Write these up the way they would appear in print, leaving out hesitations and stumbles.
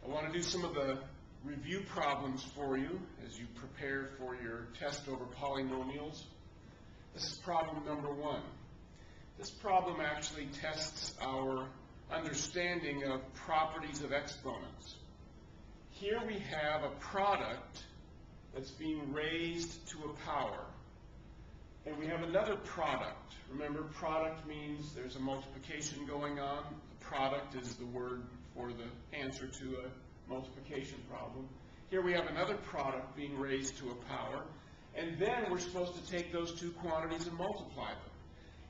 I want to do some of the review problems for you as you prepare for your test over polynomials. This is problem number 1. This problem actually tests our understanding of properties of exponents. Here we have a product that's being raised to a power. And we have another product. Remember, product means there's a multiplication going on. The product is the word for the answer to a multiplication problem. Here we have another product being raised to a power. And then we're supposed to take those two quantities and multiply them.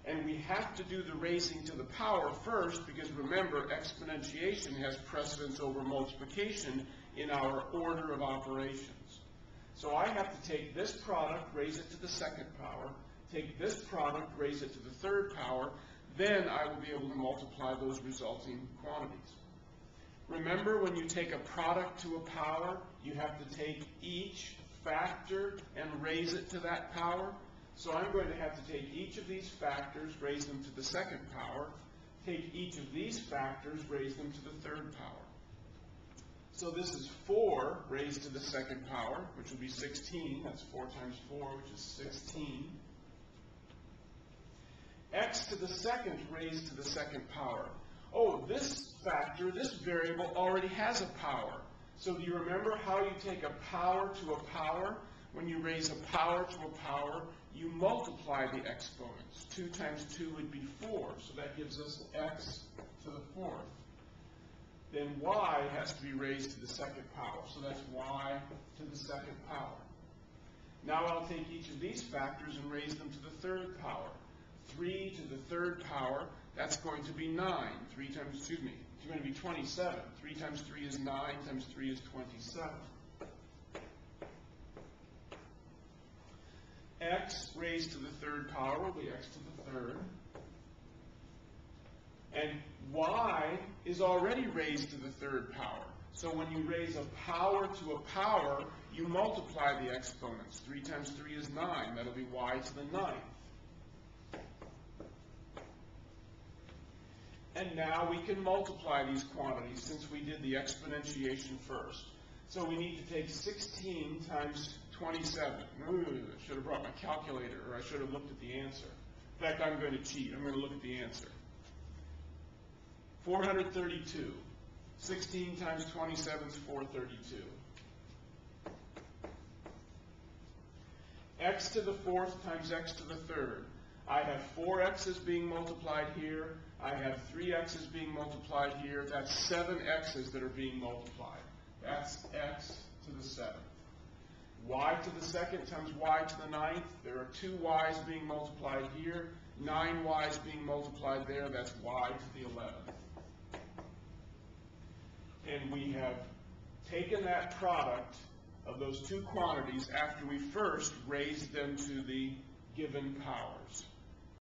And we have to do the raising to the power first because remember, exponentiation has precedence over multiplication in our order of operations. So I have to take this product, raise it to the second power, take this product, raise it to the third power, then I will be able to multiply those resulting quantities. Remember, when you take a product to a power, you have to take each factor and raise it to that power. So I'm going to have to take each of these factors, raise them to the second power, take each of these factors, raise them to the third power. So this is 4 raised to the second power, which will be 16. That's 4 times 4, which is 16. X to the second raised to the second power. Oh, this factor, this variable, already has a power. So do you remember how you take a power to a power? When you raise a power to a power, you multiply the exponents. 2 times 2 would be 4. So that gives us x to the 4th. Then y has to be raised to the second power. So that's y to the second power. Now I'll take each of these factors and raise them to the third power. 3 to the third power, that's going to be 9. 3 times, excuse me, it's going to be 27. 3 times 3 is 9, times 3 is 27. X raised to the third power will be x to the third. And y is already raised to the third power. So when you raise a power to a power, you multiply the exponents. 3 times 3 is 9. That'll be y to the 9th. And now we can multiply these quantities since we did the exponentiation first. So we need to take 16 times 27. Ooh, I should have brought my calculator, or I should have looked at the answer. In fact, I'm going to cheat. I'm going to look at the answer. 432. 16 times 27 is 432. X to the 4th times x to the 3rd. I have 4 x's being multiplied here. I have 3 x's being multiplied here. That's 7 x's that are being multiplied. That's x to the 7th. Y to the 2nd times y to the 9th. There are 2 y's being multiplied here. 9 y's being multiplied there. That's y to the 11th. And we have taken that product of those two quantities after we first raised them to the given powers.